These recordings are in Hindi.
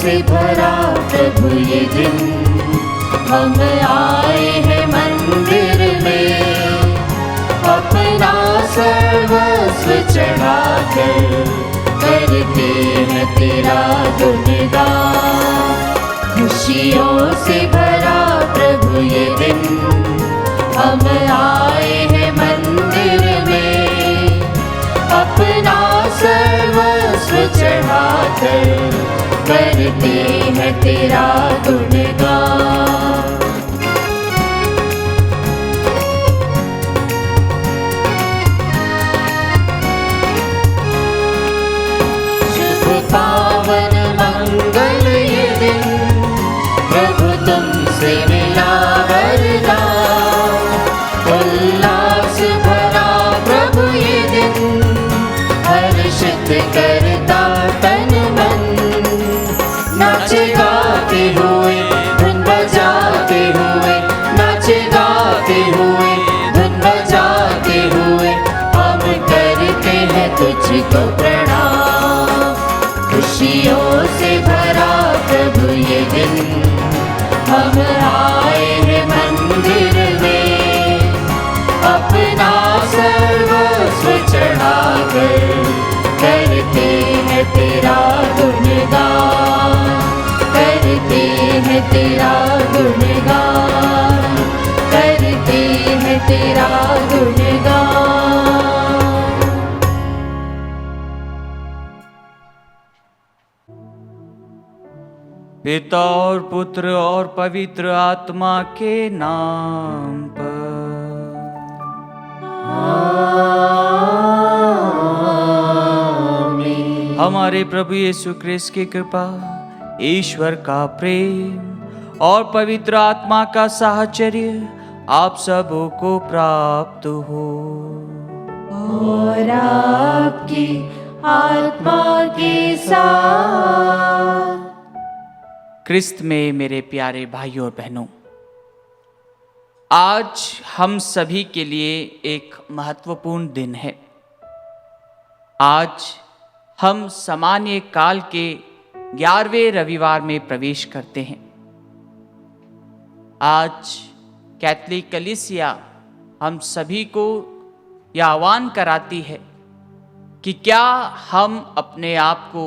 से भरा प्रभु ये दिन, हम आए हैं मंदिर में, अपना सर्वस्व चढ़ाकर करते हैं तेरा गुणगान। खुशियों से भरा प्रभु ये दिन, हम आए हैं मंदिर में, अपना सर्वस्व चढ़ाकर करते हैं तेरा गुणगान। शुभ पावन मंगल ये दिन, प्रभु तुमसे मिला वरदान। उल्लास भरा प्रभु ये दिन, हर्षित करता तन मन। नाचे गाते हुए धुन बजाते हुए, नाचे गाते हुए धुन बजाते हुए, हम करते हैं तुझको प्रणाम। खुशियों से भरा प्रभु ये दिन, हम आए हैं मंदिर में, अपना सर्वस्व चढ़ाकर करते हैं तेरा गुणगान, करते हैं तेरा गुणगान, करते हैं तेरा गुणगान। पिता और पुत्र और पवित्र आत्मा के नाम पर। आमीन। हमारे प्रभु यीशु ख्रिस्त की कृपा, ईश्वर का प्रेम और पवित्र आत्मा का साहचर्य आप सबों को प्राप्त हो। और आपकी आत्मा के साथ। ख्रिस्त में मेरे प्यारे भाइयों और बहनों, आज हम सभी के लिए एक महत्वपूर्ण दिन है। आज हम सामान्य काल के 11वें रविवार में प्रवेश करते हैं। आज कैथोलिक कलीसिया हम सभी को यह आह्वान कराती है कि क्या हम अपने आप को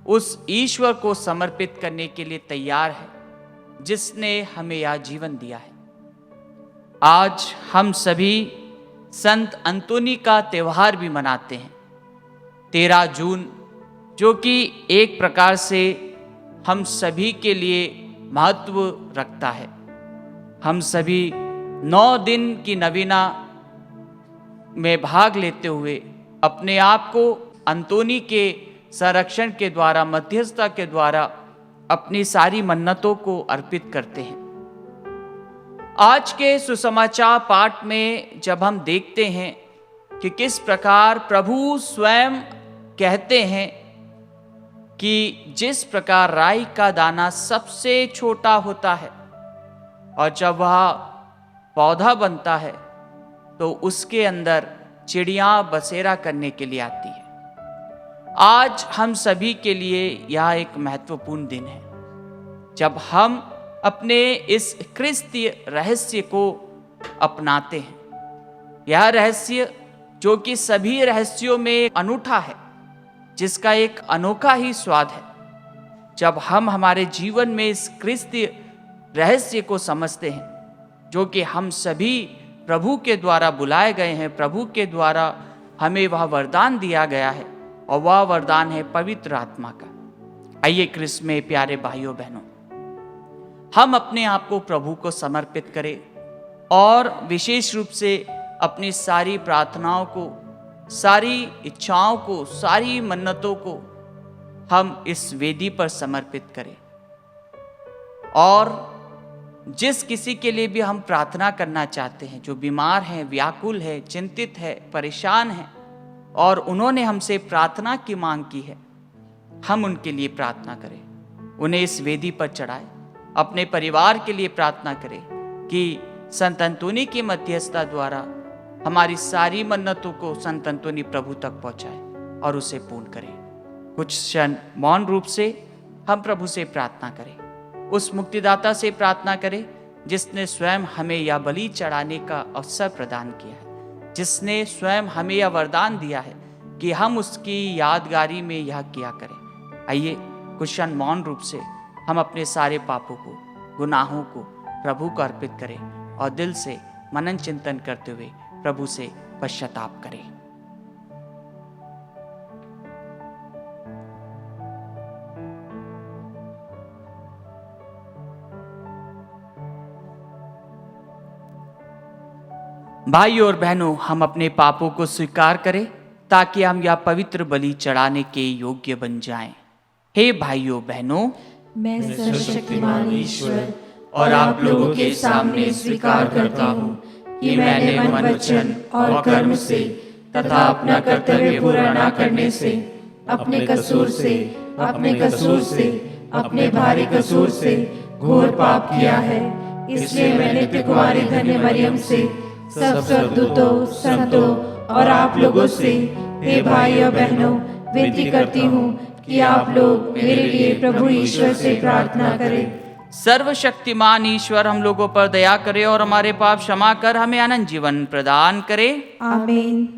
उस ईश्वर को समर्पित करने के लिए तैयार हैं जिसने हमें यह जीवन दिया है। आज हम सभी संत अंतोनी का त्यौहार भी मनाते हैं, 13 जून, जो कि एक प्रकार से हम सभी के लिए महत्व रखता है। हम सभी 9 दिन की नवीना में भाग लेते हुए अपने आप को अंतोनी के संरक्षण के द्वारा, मध्यस्थता के द्वारा अपनी सारी मन्नतों को अर्पित करते हैं। आज के सुसमाचार पाठ में जब हम देखते हैं कि किस प्रकार प्रभु स्वयं कहते हैं कि जिस प्रकार राई का दाना सबसे छोटा होता है और जब वह पौधा बनता है तो उसके अंदर चिड़ियां बसेरा करने के लिए आती है। आज हम सभी के लिए यह एक महत्वपूर्ण दिन है जब हम अपने इस क्रिस्तीय रहस्य को अपनाते हैं। यह रहस्य जो कि सभी रहस्यों में अनूठा है, जिसका एक अनोखा ही स्वाद है। जब हम हमारे जीवन में इस क्रिस्तीय रहस्य को समझते हैं, जो कि हम सभी प्रभु के द्वारा बुलाए गए हैं, प्रभु के द्वारा हमें वह वरदान दिया गया है, और वह वरदान है पवित्र आत्मा का। आइए ख्रिस्त में प्यारे भाइयों बहनों, हम अपने आप को प्रभु को समर्पित करें और विशेष रूप से अपनी सारी प्रार्थनाओं को, सारी इच्छाओं को, सारी मन्नतों को हम इस वेदी पर समर्पित करें। और जिस किसी के लिए भी हम प्रार्थना करना चाहते हैं, जो बीमार हैं, व्याकुल है, चिंतित है, परेशान है और उन्होंने हमसे प्रार्थना की मांग की है, हम उनके लिए प्रार्थना करें, उन्हें इस वेदी पर चढ़ाएं। अपने परिवार के लिए प्रार्थना करें कि संत अंतोनी की मध्यस्थता द्वारा हमारी सारी मन्नतों को संत अंतोनी प्रभु तक पहुंचाए और उसे पूर्ण करें। कुछ क्षण मौन रूप से हम प्रभु से प्रार्थना करें, उस मुक्तिदाता से प्रार्थना करें जिसने स्वयं हमें यह बलि चढ़ाने का अवसर प्रदान किया है, जिसने स्वयं हमें यह वरदान दिया है कि हम उसकी यादगारी में यह किया करें। आइए कुछ क्षण मौन रूप से हम अपने सारे पापों को, गुनाहों को प्रभु को अर्पित करें और दिल से मनन चिंतन करते हुए प्रभु से पश्चाताप करें। भाइयों और बहनों, हम अपने पापों को स्वीकार करें ताकि हम यह पवित्र बलि चढ़ाने के योग्य बन जाएं। हे भाइयों बहनों, मैं सर्वशक्तिमान ईश्वर और आप लोगों के सामने स्वीकार करता हूँ कि मैंने मन, वचन और कर्म से तथा अपना कर्तव्य पूरा न करने से, अपने कसूर से, अपने भारी कसूर से घोर पाप किया है। इसलिए मैं नित्य कुमारी धन्य मरियम से, सब स्वर्गदूतों, संतों और आप लोगों से, हे भाई और बहनों, विनती करती हूँ कि आप लोग मेरे लिए प्रभु ईश्वर से प्रार्थना करें। सर्वशक्तिमान ईश्वर हम लोगों पर दया करे और हमारे पाप क्षमा कर हमें अनंत जीवन प्रदान करे। आमीन।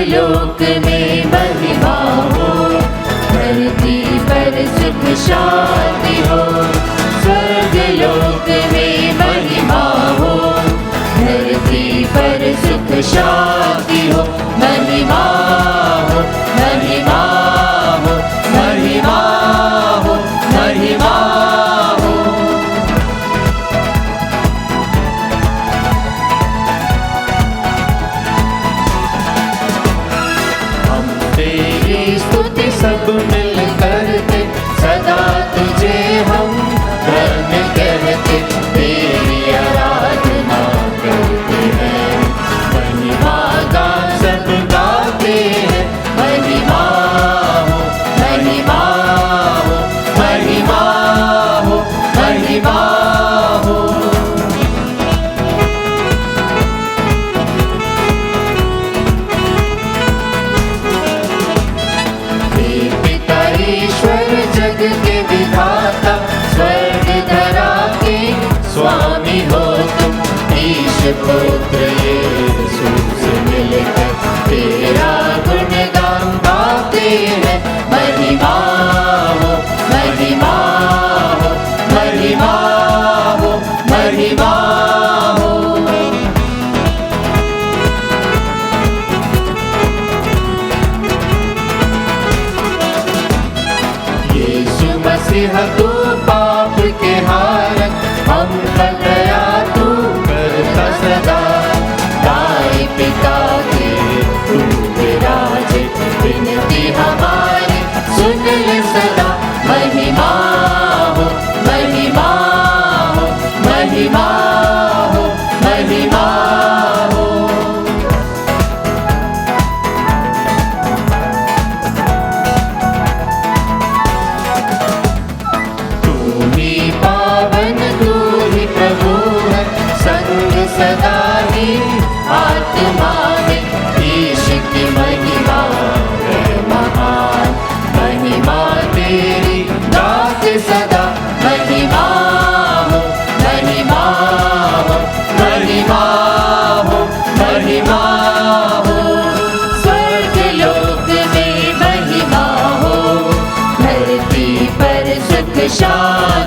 लोक में महिमा हो, धरती पर सुख शांति हो। स्वर्ग लोक में महिमा हो, धरती पर सुख शांति हो। महिमा हो, महिमा हो, महिमा हो, महिमा हो। स्तुति सब मिल करते, सदा तुझे हम धन्य कहते, तेरी आराधना करते हैं। महिमा गान सब गाते हैं, महिमा हो, महिमा हो, महिमा हो, महिमा हो। ईश्वर जग के विधाता, स्वर्ग धरा के स्वामी हो तुम। ईश पुत्र यीशु से मिलकर तेरा गुणगान गाते हैं। महिमा हो, महिमा हो, महिमा हो, महिमा हो।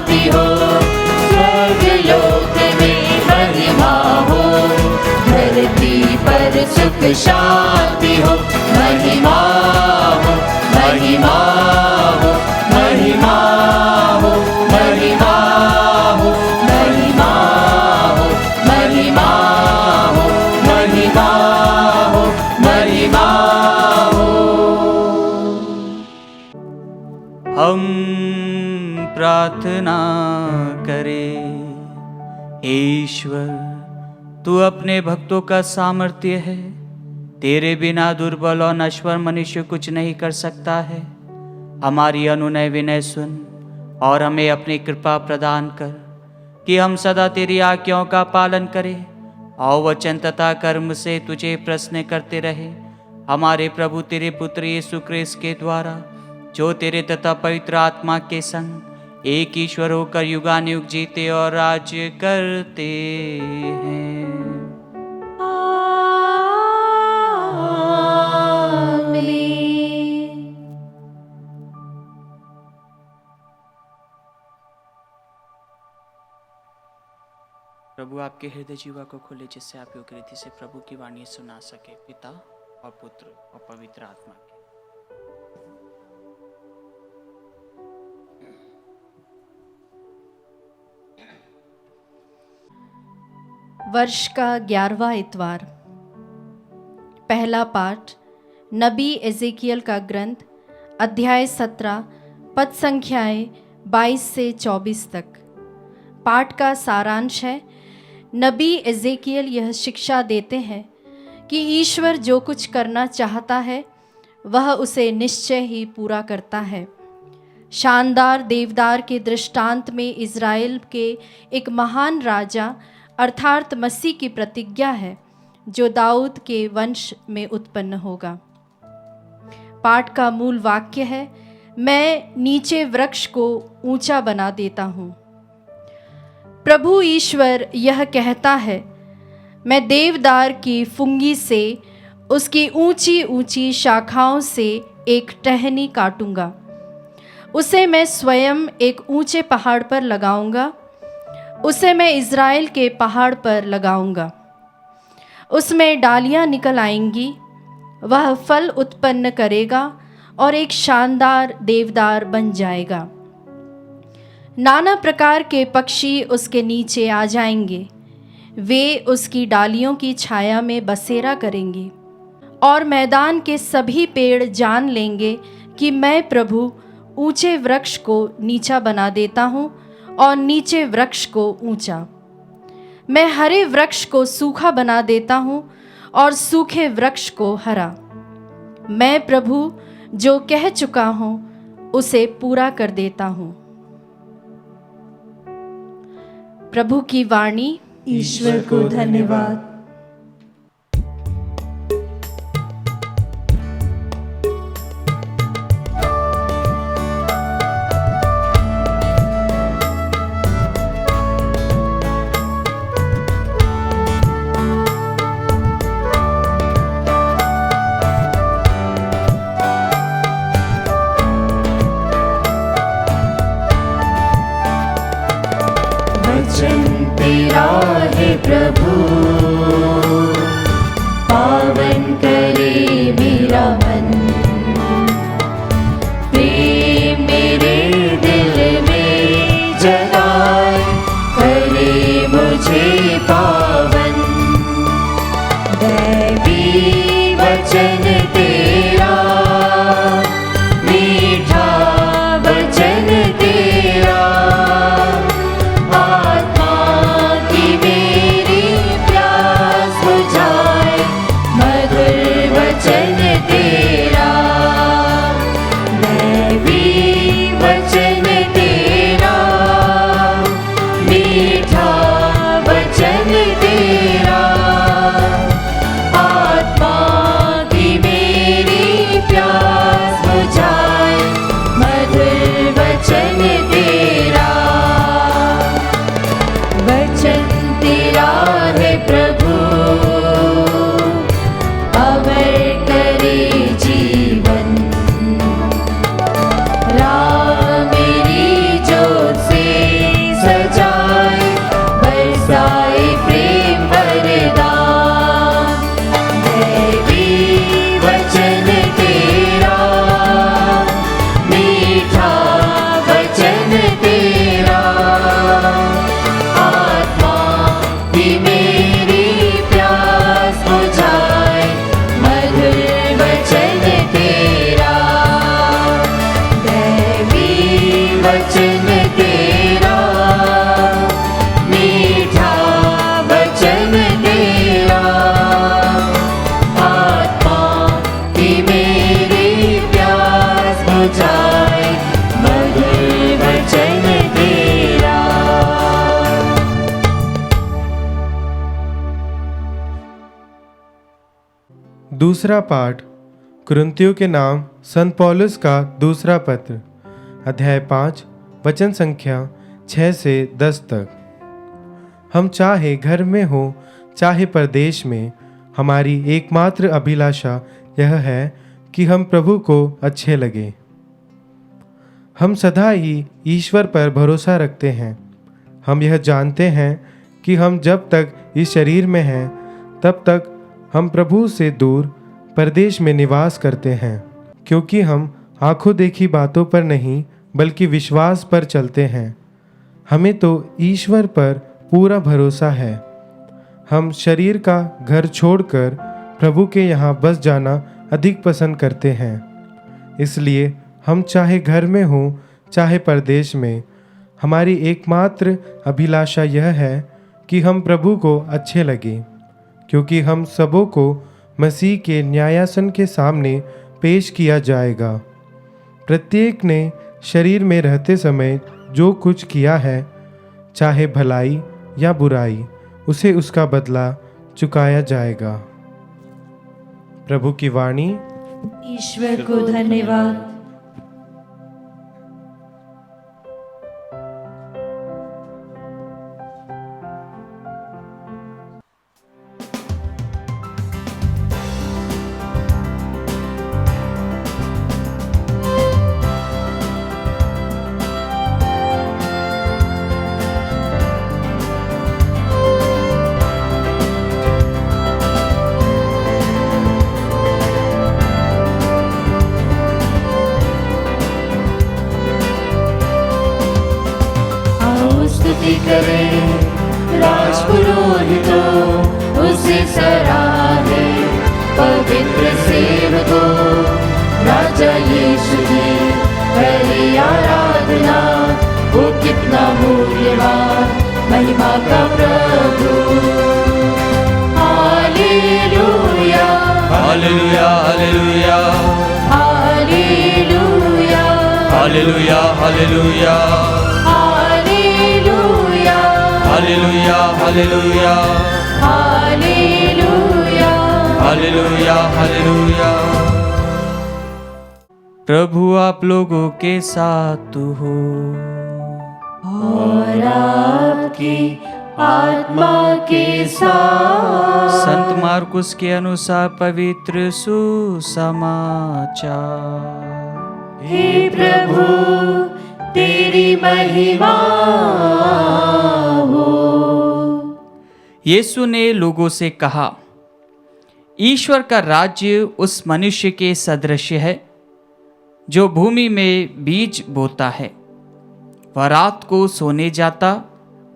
शांति हो, स्वर्ग लोक में महिमा हो, धरती पर सुख शांति हो, महिमा हो, महिमा हो, महिमा हो, महिमा हो, महिमा हो, महिमा हो, महिमा हो, महिमा हो। हम प्रार्थना करें। ईश्वर, तू अपने भक्तों का सामर्थ्य है, तेरे बिना दुर्बल और नश्वर मनुष्य कुछ नहीं कर सकता है। हमारी अनुनय विनय सुन और हमें अपनी कृपा प्रदान कर कि हम सदा तेरी आज्ञाओं का पालन करें और वचन तथा कर्म से तुझे प्रश्न करते रहे। हमारे प्रभु तेरे पुत्र यीशु क्रिस्त के द्वारा, जो तेरे तथा पवित्र आत्मा के संग एक ईश्वर होकर युगानुयुग जीते और राज्य करते हैं। प्रभु आपके हृदय जीवा को खोले, जिससे आप योग्य रीति से प्रभु की वाणी सुना सके, पिता और पुत्र और पवित्र आत्मा के। वर्ष का 11वां इतवार। पहला पाठ नबी एजेकियल का ग्रंथ, अध्याय 17, पद संख्याएं 22 से 24 तक। पाठ का सारांश है, नबी एजेकियल यह शिक्षा देते हैं कि ईश्वर जो कुछ करना चाहता है वह उसे निश्चय ही पूरा करता है। शानदार देवदार के दृष्टांत में इज़राइल के एक महान राजा अर्थात मसीह की प्रतिज्ञा है, जो दाऊद के वंश में उत्पन्न होगा। पाठ का मूल वाक्य है, मैं नीचे वृक्ष को ऊंचा बना देता हूँ। प्रभु ईश्वर यह कहता है, मैं देवदार की फुंगी से, उसकी ऊंची ऊंची शाखाओं से एक टहनी काटूंगा। उसे मैं स्वयं एक ऊंचे पहाड़ पर लगाऊंगा। उसे मैं इज़राइल के पहाड़ पर लगाऊंगा। उसमें डालियां निकल आएंगी, वह फल उत्पन्न करेगा और एक शानदार देवदार बन जाएगा। नाना प्रकार के पक्षी उसके नीचे आ जाएंगे, वे उसकी डालियों की छाया में बसेरा करेंगे। और मैदान के सभी पेड़ जान लेंगे कि मैं प्रभु ऊंचे वृक्ष को नीचा बना देता हूँ और नीचे वृक्ष को ऊंचा। मैं हरे वृक्ष को सूखा बना देता हूँ और सूखे वृक्ष को हरा। मैं प्रभु जो कह चुका हूँ उसे पूरा कर देता हूँ। प्रभु की वाणी। ईश्वर को धन्यवाद। वचन तेरा है प्रभु, पावन करे मेरा मन। प्रेम मेरे दिल में जगाए, करे मुझे पावन। दैवी वचन तेरा, मीठा वचन तेरा, आत्मा की दूसरा पाठ कुरिन्थियों के नाम संत पौलुस का दूसरा पत्र, अध्याय 5, वचन संख्या 6 से 10 तक। हम चाहे घर में हो चाहे परदेश में, हमारी एकमात्र अभिलाषा यह है कि हम प्रभु को अच्छे लगे। हम सदा ही ईश्वर पर भरोसा रखते हैं। हम यह जानते हैं कि हम जब तक इस शरीर में हैं तब तक हम प्रभु से दूर परदेश में निवास करते हैं, क्योंकि हम आंखों देखी बातों पर नहीं बल्कि विश्वास पर चलते हैं। हमें तो ईश्वर पर पूरा भरोसा है। हम शरीर का घर छोड़कर प्रभु के यहाँ बस जाना अधिक पसंद करते हैं। इसलिए हम चाहे घर में हों चाहे परदेश में, हमारी एकमात्र अभिलाषा यह है कि हम प्रभु को अच्छे लगें, क्योंकि हम सबों को मसीह के न्यायासन के सामने पेश किया जाएगा। प्रत्येक ने शरीर में रहते समय जो कुछ किया है, चाहे भलाई या बुराई, उसे उसका बदला चुकाया जाएगा। प्रभु की वाणी। ईश्वर को धन्यवाद। स्तुति करें राजपुरोहितों, उसे सराहे पवित्र सेवकों। राजा यीशु की पहली आराधना, वो कितना मूल्यवान, महिमा का प्रभु। हालेलुया हालेलुया हालेलुया हालेलुया हालेलुया हालेलुया हालेलुया हालेलुया हालेलुया हालेलुया हालेलुया। प्रभु आप लोगों के साथ हो और आपकी आत्मा के साथ। संत मार्कुस के अनुसार पवित्र सुसमाचार। हे प्रभु तेरी महिमा हो। यीशु ने लोगों से कहा, ईश्वर का राज्य उस मनुष्य के सदृश है जो भूमि में बीज बोता है। वह रात को सोने जाता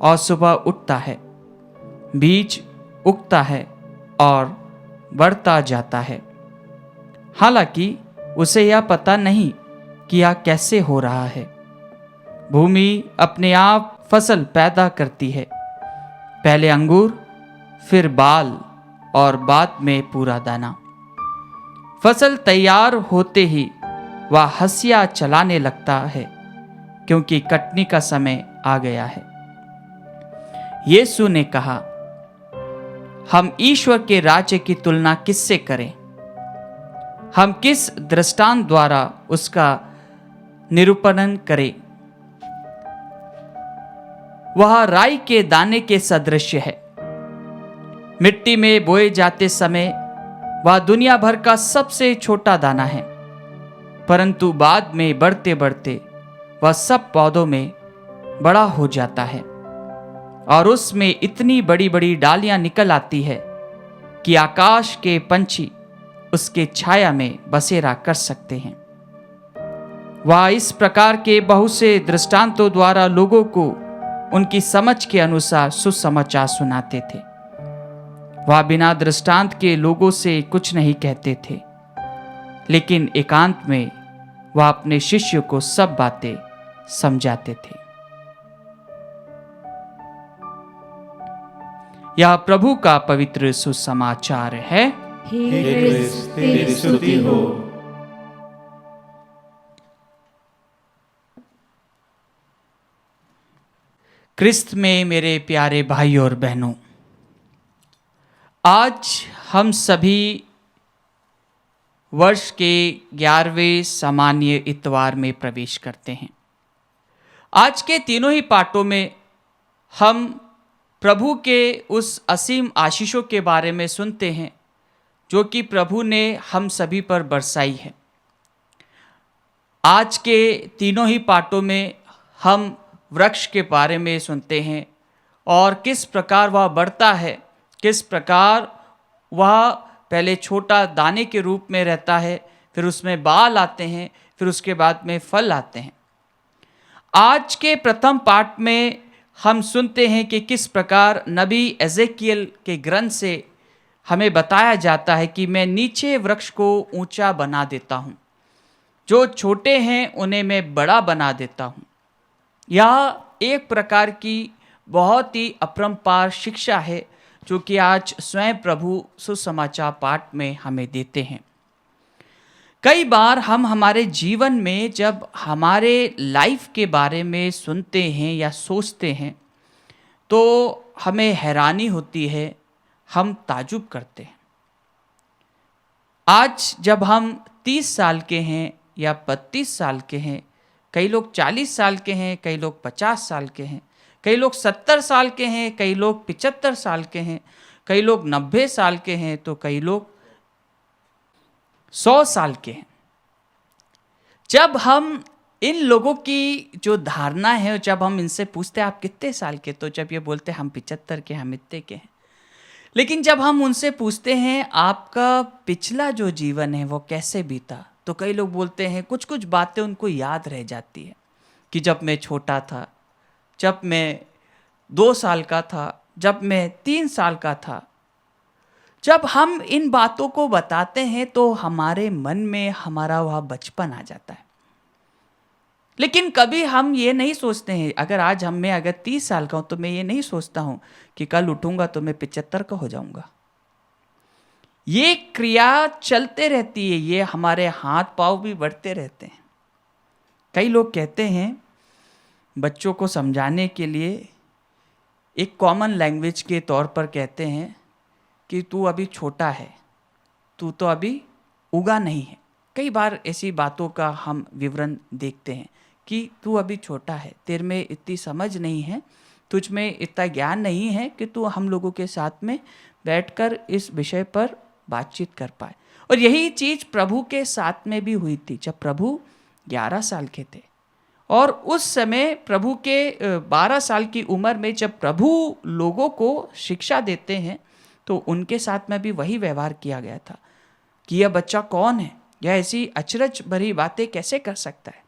और सुबह उठता है। बीज उगता है और बढ़ता जाता है, हालांकि उसे यह पता नहीं कि यह कैसे हो रहा है। भूमि अपने आप फसल पैदा करती है, पहले अंगूर, फिर बाल और बाद में पूरा दाना। फसल तैयार होते ही वह हंसिया चलाने लगता है, क्योंकि कटनी का समय आ गया है। यीशु ने कहा, हम ईश्वर के राज्य की तुलना किससे करें? हम किस दृष्टांत द्वारा उसका निरूपण करें? वह राई के दाने के सदृश है। मिट्टी में बोए जाते समय वह दुनिया भर का सबसे छोटा दाना है, परंतु बाद में बढ़ते बढ़ते वह सब पौधों में बड़ा हो जाता है और उसमें इतनी बड़ी बड़ी डालियां निकल आती है कि आकाश के पंछी उसके छाया में बसेरा कर सकते हैं। वह इस प्रकार के बहुत से दृष्टांतों द्वारा लोगों को उनकी समझ के अनुसार सुसमाचार सुनाते थे। वह बिना दृष्टांत के लोगों से कुछ नहीं कहते थे, लेकिन एकांत में वह अपने शिष्य को सब बातें समझाते थे। यह प्रभु का पवित्र सुसमाचार है। हे क्रिस्त तेरी स्तुति हो। क्रिस्त में मेरे प्यारे भाई और बहनों, आज हम सभी वर्ष के 11वें सामान्य इतवार में प्रवेश करते हैं। आज के तीनों ही पाठों में हम प्रभु के उस असीम आशीषों के बारे में सुनते हैं जो कि प्रभु ने हम सभी पर बरसाई है। आज के तीनों ही पाठों में हम वृक्ष के बारे में सुनते हैं और किस प्रकार वह बढ़ता है, किस प्रकार वह पहले छोटा दाने के रूप में रहता है, फिर उसमें बाल आते हैं, फिर उसके बाद में फल आते हैं। आज के प्रथम पाठ में हम सुनते हैं कि किस प्रकार नबी एजेकियल के ग्रंथ से हमें बताया जाता है कि मैं नीचे वृक्ष को ऊंचा बना देता हूँ, जो छोटे हैं उन्हें मैं बड़ा बना देता हूँ। यह एक प्रकार की बहुत ही अपरंपार शिक्षा है जो कि आज स्वयं प्रभु सुसमाचार पाठ में हमें देते हैं। कई बार हम हमारे जीवन में जब हमारे लाइफ के बारे में सुनते हैं या सोचते हैं तो हमें हैरानी होती है, हम ताजुब करते हैं। आज जब हम 30 साल के हैं या 32 साल के हैं, कई लोग 40 साल के हैं, कई लोग 50 साल के हैं, कई लोग 70 साल के हैं, कई लोग 75 साल के हैं, कई लोग 90 साल के हैं, तो कई लोग 100 साल के हैं। जब हम इन लोगों की जो धारणा है, जब हम इनसे पूछते हैं आप कितने साल के, तो जब ये बोलते हैं हम 75 के, हम इतने के हैं। लेकिन जब हम उनसे पूछते हैं आपका पिछला जो जीवन है वो कैसे बीता, तो कई लोग बोलते हैं कुछ कुछ बातें उनको याद रह जाती है कि जब मैं छोटा था, जब मैं 2 साल का था, जब मैं 3 साल का था। जब हम इन बातों को बताते हैं तो हमारे मन में हमारा वह बचपन आ जाता है। लेकिन कभी हम ये नहीं सोचते हैं, अगर आज मैं अगर 30 साल का हूं तो मैं ये नहीं सोचता हूं कि कल उठूंगा तो मैं 75 का हो जाऊंगा। ये क्रिया चलते रहती है, ये हमारे हाथ पांव भी बढ़ते रहते हैं। कई लोग कहते हैं बच्चों को समझाने के लिए एक कॉमन लैंग्वेज के तौर पर कहते हैं कि तू अभी छोटा है, तू तो अभी उगा नहीं है। कई बार ऐसी बातों का हम विवरण देखते हैं कि तू अभी छोटा है, तेरे में इतनी समझ नहीं है, तुझ में इतना ज्ञान नहीं है कि तू हम लोगों के साथ में बैठकर इस विषय पर बातचीत कर पाए। और यही चीज़ प्रभु के साथ में भी हुई थी। जब प्रभु 11 साल के थे और उस समय प्रभु के 12 साल की उम्र में जब प्रभु लोगों को शिक्षा देते हैं तो उनके साथ में भी वही व्यवहार किया गया था कि यह बच्चा कौन है, यह ऐसी अचरज भरी बातें कैसे कर सकता है।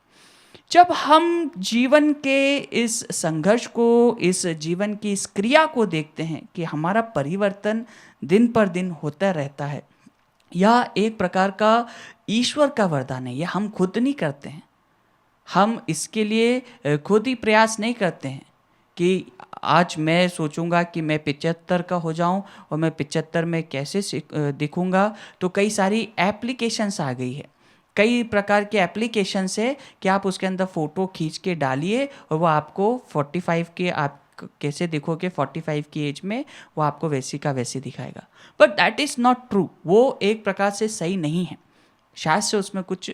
जब हम जीवन के इस संघर्ष को, इस जीवन की इस क्रिया को देखते हैं कि हमारा परिवर्तन दिन पर दिन होता रहता है, यह एक प्रकार का ईश्वर का वरदान है। यह हम खुद नहीं करते हैं, हम इसके लिए खुद ही प्रयास नहीं करते हैं कि आज मैं सोचूंगा कि मैं 75 का हो जाऊं और मैं 75 में कैसे दिखूंगा। तो कई सारी एप्लीकेशंस आ गई है, कई प्रकार के एप्लीकेशंस है कि आप उसके अंदर फ़ोटो खींच के डालिए और वो आपको 45 के आप कैसे दिखोगे 45 की एज में, वो आपको वैसी का वैसे दिखाएगा। But that is not true. वो एक प्रकार से सही नहीं है, शायद से उसमें कुछ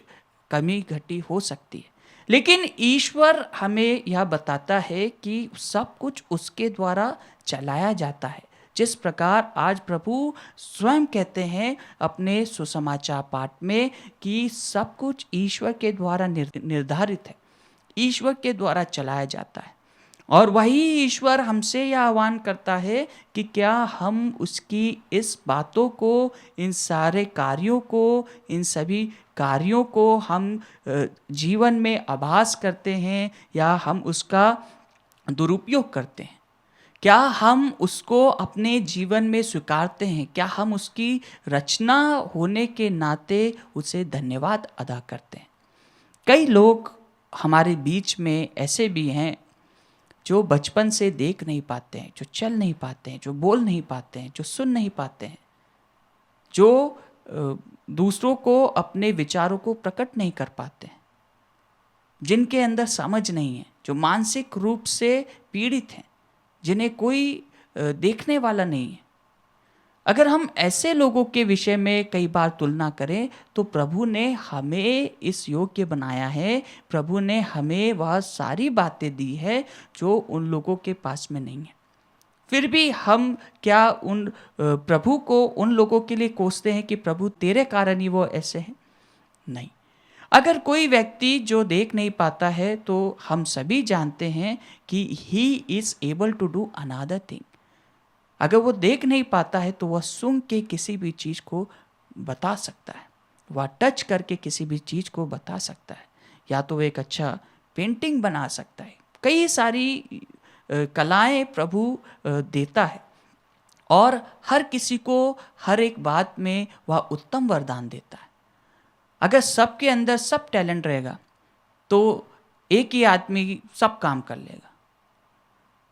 कमी घटी हो सकती है, लेकिन ईश्वर हमें यह बताता है कि सब कुछ उसके द्वारा चलाया जाता है। जिस प्रकार आज प्रभु स्वयं कहते हैं अपने सुसमाचार पाठ में कि सब कुछ ईश्वर के द्वारा निर्धारित है, ईश्वर के द्वारा चलाया जाता है। और वही ईश्वर हमसे यह आह्वान करता है कि क्या हम उसकी इस बातों को, इन सारे कार्यों को, इन सभी कार्यों को हम जीवन में आभास करते हैं या हम उसका दुरुपयोग करते हैं। क्या हम उसको अपने जीवन में स्वीकारते हैं? क्या हम उसकी रचना होने के नाते उसे धन्यवाद अदा करते हैं? कई लोग हमारे बीच में ऐसे भी हैं जो बचपन से देख नहीं पाते हैं, जो चल नहीं पाते हैं, जो बोल नहीं पाते हैं, जो सुन नहीं पाते हैं, जो दूसरों को अपने विचारों को प्रकट नहीं कर पाते हैं, जिनके अंदर समझ नहीं है, जो मानसिक रूप से पीड़ित हैं, जिन्हें कोई देखने वाला नहीं है। अगर हम ऐसे लोगों के विषय में कई बार तुलना करें तो प्रभु ने हमें इस योग्य बनाया है, प्रभु ने हमें वह सारी बातें दी है जो उन लोगों के पास में नहीं है। फिर भी हम क्या उन प्रभु को उन लोगों के लिए कोसते हैं कि प्रभु तेरे कारण ही वो ऐसे हैं? नहीं। अगर कोई व्यक्ति जो देख नहीं पाता है तो हम सभी जानते हैं कि he is able to do another thing. अगर वो देख नहीं पाता है तो वह सूंघ के किसी भी चीज़ को बता सकता है, वह टच करके किसी भी चीज़ को बता सकता है, या तो वो एक अच्छा पेंटिंग बना सकता है। कई सारी कलाएं प्रभु देता है और हर किसी को हर एक बात में वह उत्तम वरदान देता है। अगर सबके अंदर सब टैलेंट रहेगा तो एक ही आदमी सब काम कर लेगा।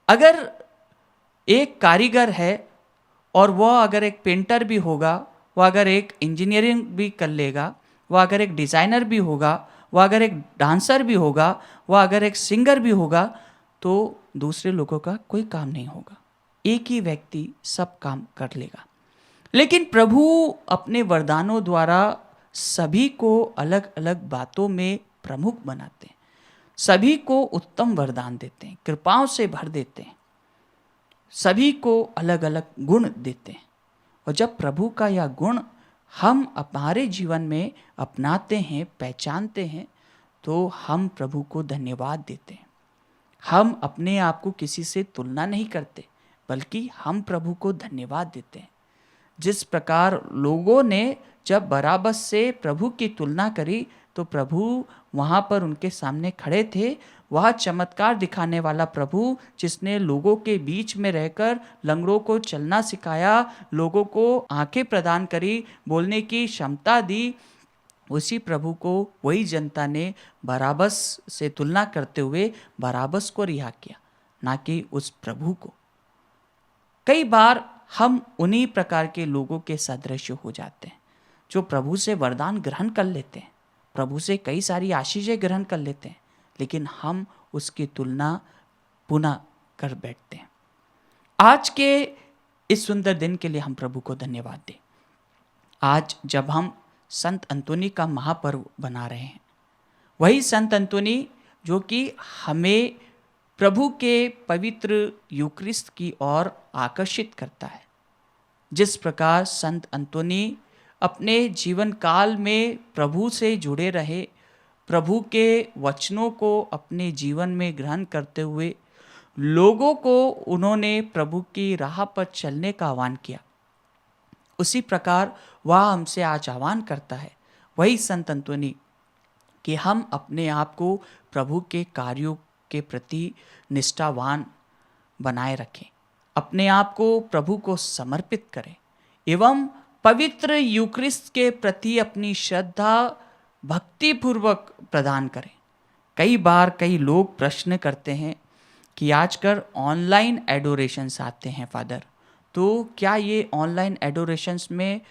अगर एक कारीगर है और वह अगर एक पेंटर भी होगा, वह अगर एक इंजीनियरिंग भी कर लेगा, वह अगर एक डिज़ाइनर भी होगा, वह अगर एक डांसर भी होगा, वह अगर एक सिंगर भी होगा, तो दूसरे लोगों का कोई काम नहीं होगा। एक ही व्यक्ति सब काम कर लेगा। लेकिन प्रभु अपने वरदानों द्वारा सभी को अलग अलग बातों में प्रमुख बनाते हैं, सभी को उत्तम वरदान देते हैं, कृपाओं से भर देते हैं, सभी को अलग अलग गुण देते हैं। और जब प्रभु का यह गुण हम हमारे जीवन में अपनाते हैं, पहचानते हैं, तो हम प्रभु को धन्यवाद देते हैं। हम अपने आप को किसी से तुलना नहीं करते, बल्कि हम प्रभु को धन्यवाद देते हैं। जिस प्रकार लोगों ने जब बराबस से प्रभु की तुलना करी तो प्रभु वहाँ पर उनके सामने खड़े थे। वह चमत्कार दिखाने वाला प्रभु जिसने लोगों के बीच में रहकर लंगड़ों को चलना सिखाया, लोगों को आंखें प्रदान करी, बोलने की क्षमता दी, उसी प्रभु को वही जनता ने बराबस से तुलना करते हुए बराबस को रिहा किया, ना कि उस प्रभु को। कई बार हम उन्हीं प्रकार के लोगों के सदृश हो जाते हैं जो प्रभु से वरदान ग्रहण कर लेते हैं, प्रभु से कई सारी आशीषें ग्रहण कर लेते हैं, लेकिन हम उसकी तुलना पुनः कर बैठते हैं। आज के इस सुंदर दिन के लिए हम प्रभु को धन्यवाद दें। आज जब हम संत अंतोनी का महापर्व बना रहे हैं, वही संत अंतोनी जो कि हमें प्रभु के पवित्र यूक्रिस्ट की ओर आकर्षित करता है। जिस प्रकार संत अंतोनी अपने जीवन काल में प्रभु से जुड़े रहे, प्रभु के वचनों को अपने जीवन में ग्रहण करते हुए लोगों को उन्होंने प्रभु की राह पर चलने का आह्वान किया, उसी प्रकार वह हमसे आज आह्वान करता है, वही संत अंतोनी, कि हम अपने आप को प्रभु के कार्यों के प्रति निष्ठावान बनाए रखें, अपने आप को प्रभु को समर्पित करें एवं पवित्र यूक्रिस्ट के प्रति अपनी श्रद्धा भक्तिपूर्वक प्रदान करें। कई बार कई लोग प्रश्न करते हैं कि आजकल ऑनलाइन एडोरेशंस आते हैं फादर, तो क्या ये ऑनलाइन एडोरेशंस में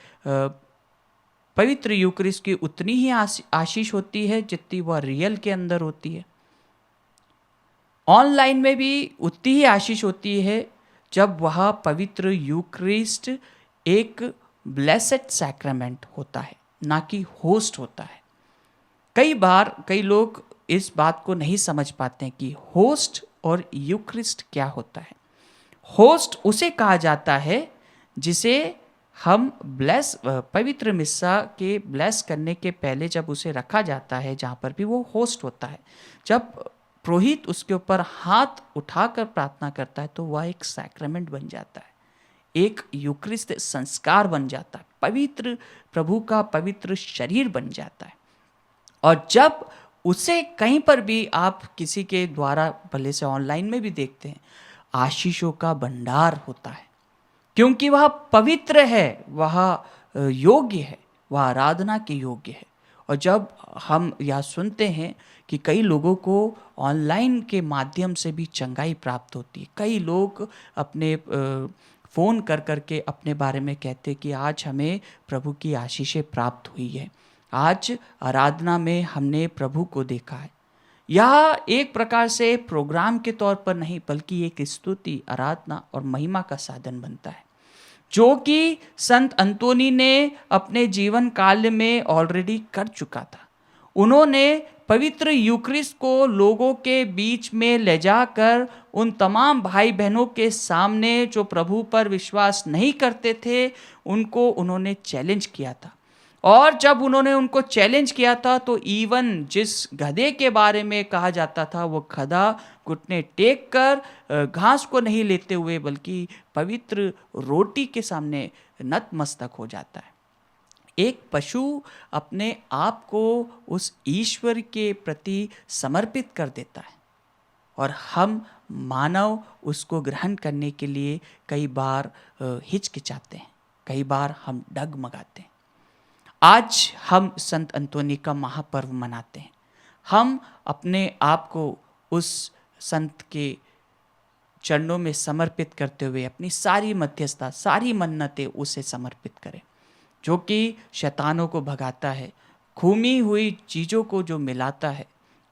पवित्र यूक्रिस्ट की उतनी ही आशीष होती है जितनी वह रियल के अंदर होती है? ऑनलाइन में भी उतनी ही आशीष होती है जब वह पवित्र यूक्रिस्ट एक ब्लेसेड सैक्रामेंट होता है, ना कि होस्ट होता है। कई बार कई लोग इस बात को नहीं समझ पाते हैं कि होस्ट और यूक्रिस्ट क्या होता है। होस्ट उसे कहा जाता है जिसे हम पवित्र मिस्सा के ब्लेस करने के पहले जब उसे रखा जाता है, जहाँ पर भी वो होस्ट होता है, जब पुरोहित उसके ऊपर हाथ उठाकर प्रार्थना करता है तो वह एक सैक्रामेंट बन जाता है, एक यूक्रिस्ट संस्कार बन जाता है, पवित्र प्रभु का पवित्र शरीर बन जाता है। और जब उसे कहीं पर भी आप किसी के द्वारा भले से ऑनलाइन में भी देखते हैं, आशीषों का भंडार होता है, क्योंकि वह पवित्र है, वह योग्य है, वह आराधना के योग्य है। और जब हम यह सुनते हैं कि कई लोगों को ऑनलाइन के माध्यम से भी चंगाई प्राप्त होती है, कई लोग अपने फ़ोन कर करके अपने बारे में कहते कि आज हमें प्रभु की आशीषें प्राप्त हुई है, आज आराधना में हमने प्रभु को देखा है। यह एक प्रकार से प्रोग्राम के तौर पर नहीं बल्कि एक स्तुति, आराधना और महिमा का साधन बनता है। जो कि संत अंतोनी ने अपने जीवन काल में ऑलरेडी कर चुका था। उन्होंने पवित्र यूक्रिस्ट को लोगों के बीच में ले जाकर उन तमाम भाई बहनों के सामने जो प्रभु पर विश्वास नहीं करते थे उनको उन्होंने चैलेंज किया था। और जब उन्होंने उनको चैलेंज किया था तो इवन जिस गधे के बारे में कहा जाता था वो गधा घुटने टेक कर घास को नहीं लेते हुए बल्कि पवित्र रोटी के सामने नतमस्तक हो जाता है। एक पशु अपने आप को उस ईश्वर के प्रति समर्पित कर देता है और हम मानव उसको ग्रहण करने के लिए कई बार हिचकिचाते हैं, कई बार हम डगमगाते हैं। आज हम संत अंतोनी का महापर्व मनाते हैं। हम अपने आप को उस संत के चरणों में समर्पित करते हुए अपनी सारी मध्यस्थता, सारी मन्नतें उसे समर्पित करें, जो कि शैतानों को भगाता है, घूमी हुई चीज़ों को जो मिलाता है।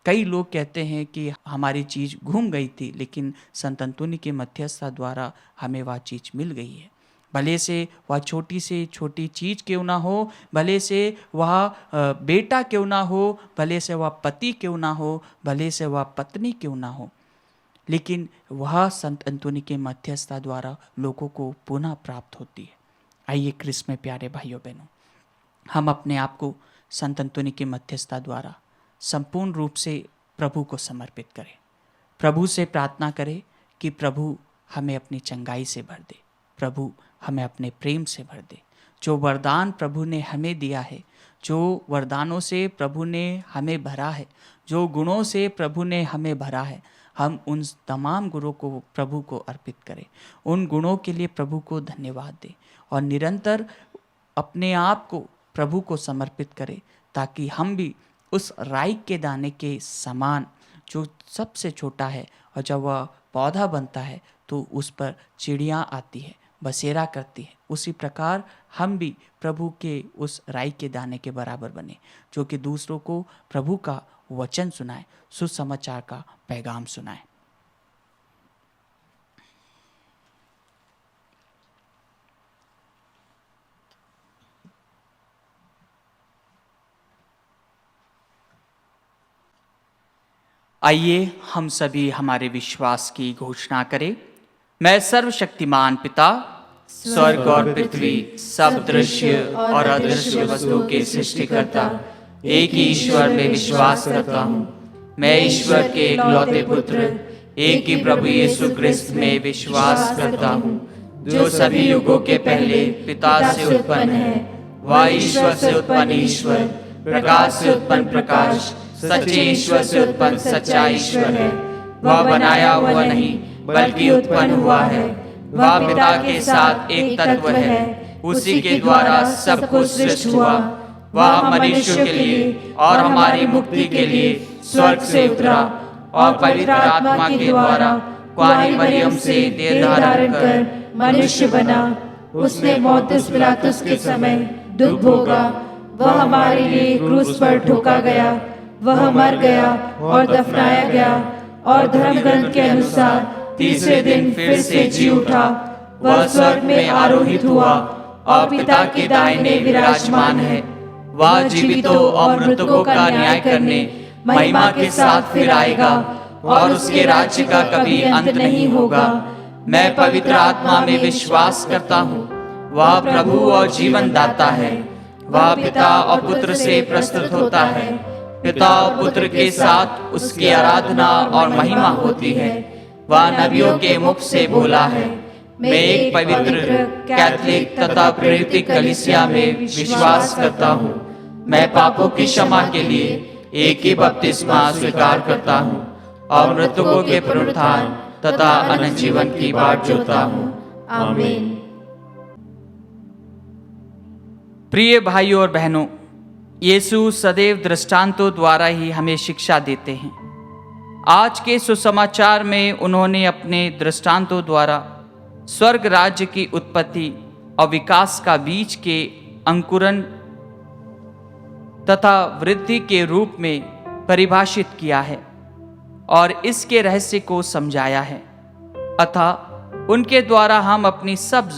कई लोग कहते हैं कि हमारी चीज़ घूम गई थी, लेकिन संत अंतोनी के मध्यस्थता द्वारा हमें वह चीज़ मिल गई है। भले से वह छोटी से छोटी चीज़ क्यों ना हो, भले से वह बेटा क्यों ना हो, भले से वह पति क्यों ना हो, भले से वह पत्नी क्यों ना हो, लेकिन वह संत अंतोनी के मध्यस्थता द्वारा लोगों को पुनः प्राप्त होती है। आइए क्रिस्त में प्यारे भाइयों बहनों, हम अपने आप को संत अंतोनी के मध्यस्थता द्वारा संपूर्ण रूप से प्रभु को समर्पित करें। प्रभु से प्रार्थना करें कि प्रभु हमें अपनी चंगाई से भर दे, प्रभु हमें अपने प्रेम से भर दे। जो वरदान प्रभु ने हमें दिया है, जो वरदानों से प्रभु ने हमें भरा है, जो गुणों से प्रभु ने हमें भरा है, हम उन तमाम गुणों को प्रभु को अर्पित करें। उन गुणों के लिए प्रभु को धन्यवाद दें और निरंतर अपने आप को प्रभु को समर्पित करें, ताकि हम भी उस राई के दाने के समान, जो सबसे छोटा है, और जब वह पौधा बनता है तो उस पर चिड़ियाँ आती है, बसेरा करती है, उसी प्रकार हम भी प्रभु के उस राई के दाने के बराबर बने, जो कि दूसरों को प्रभु का वचन सुनाए, सुसमाचार का पैगाम सुनाए। आइए हम सभी हमारे विश्वास की घोषणा करें। मैं सर्वशक्तिमान पिता, स्वर्ग और पृथ्वी, सब दृश्य और अदृश्य वस्तुओं के सृष्टिकर्ता एक ही ईश्वर में विश्वास करता हूँ। मैं ईश्वर के इकलौते पुत्र, एक ही प्रभु यीशु क्रिस्त में विश्वास करता हूँ, जो सभी युगों के पहले पिता से उत्पन्न है। वह ईश्वर से उत्पन्न ईश्वर, प्रकाश से उत्पन्न प्रकाश, सच्चे ईश्वर से उत्पन्न सच्चा ईश्वर है। वह बनाया हुआ नहीं बल्कि उत्पन्न हुआ है। वह पिता के साथ एक तत्व है, उसी के द्वारा सब कुछ सृष्टि हुआ। वह मनुष्यों के लिए और हमारी मुक्ति के लिए स्वर्ग से उतरा और पवित्र आत्मा के द्वारा कुआरी मरियम से देह धारण कर मनुष्य बना। उसने पौंतियुस पिलातुस के समय दुख भोगा। वह हमारे लिए क्रूस पर ठोका गया। वह मर गया और दफनाया गया और धर्म ग्रंथ के अनुसार तीसरे दिन फिर से जी उठा। वह स्वर्ग में आरोहित हुआ और पिता के दाहिने विराजमान है। वह जीवितों और मृतकों का न्याय करने महिमा के साथ फिर आएगा और उसके राज्य का कभी अंत नहीं होगा। मैं पवित्र आत्मा में विश्वास करता हूँ। वह प्रभु और जीवन दाता है। वह पिता और पुत्र से प्रस्तुत होता है। पिता और पुत्र के साथ उसकी आराधना और महिमा होती है। वह नबियों के मुख से बोला है। मैं एक पवित्र कैथोलिक तथा प्रेरित कलीसिया में विश्वास करता हूँ। मैं पापों की क्षमा के लिए एक ही बपतिस्मा स्वीकार करता हूँ और मृतकों के पुनरुत्थान तथा अनंत जीवन की बाट जोता हूँ। आमीन। प्रिय भाइयों और बहनों, यीशु सदैव दृष्टांतों द्वारा ही हमें शिक्षा देते हैं। आज के सुसमाचार में उन्होंने अपने दृष्टांतों द्वारा स्वर्ग राज्य की उत्पत्ति और विकास का बीज के अंकुरण तथा वृद्धि के रूप में परिभाषित किया है और इसके रहस्य को समझाया है। अतः उनके द्वारा हम अपनी सब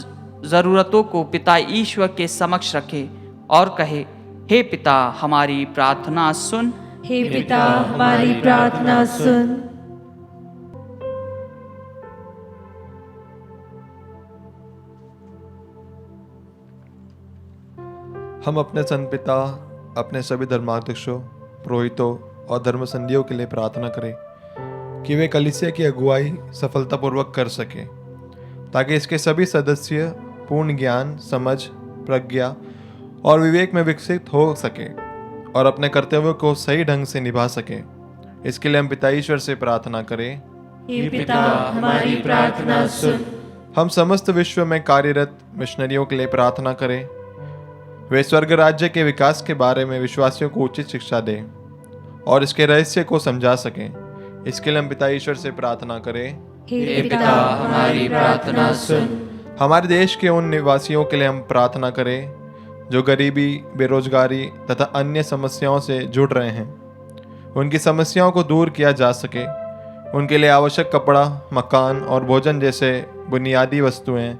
ज़रूरतों को पिता ईश्वर के समक्ष रखे और कहे, हे पिता हमारी प्रार्थना सुन। हे पिता हमारी प्रार्थना सुन। हम अपने संत पिता, अपने सभी धर्माध्यक्षों, पुरोहितों और धर्मसंधियों के लिए प्रार्थना करें कि वे कलीसिया की अगुवाई सफलतापूर्वक कर सकें, ताकि इसके सभी सदस्य पूर्ण ज्ञान, समझ, प्रज्ञा और विवेक में विकसित हो सकें और अपने कर्तव्यों को सही ढंग से निभा सकें। इसके लिए हम पिता ईश्वर से प्रार्थना करें। हे पिता हमारी प्रार्थना सुन। हम समस्त विश्व में कार्यरत मिशनरियों के लिए प्रार्थना करें। वे स्वर्ग राज्य के विकास के बारे में विश्वासियों को उचित शिक्षा दें और इसके रहस्य को समझा सकें। इसके लिए हम पिता ईश्वर से प्रार्थना करें। हे पिता हमारी प्रार्थना सुन। हमारे देश के उन निवासियों के लिए हम प्रार्थना करें जो गरीबी, बेरोजगारी तथा अन्य समस्याओं से जुड़ रहे हैं। उनकी समस्याओं को दूर किया जा सके। उनके लिए आवश्यक कपड़ा, मकान और भोजन जैसे बुनियादी वस्तुएं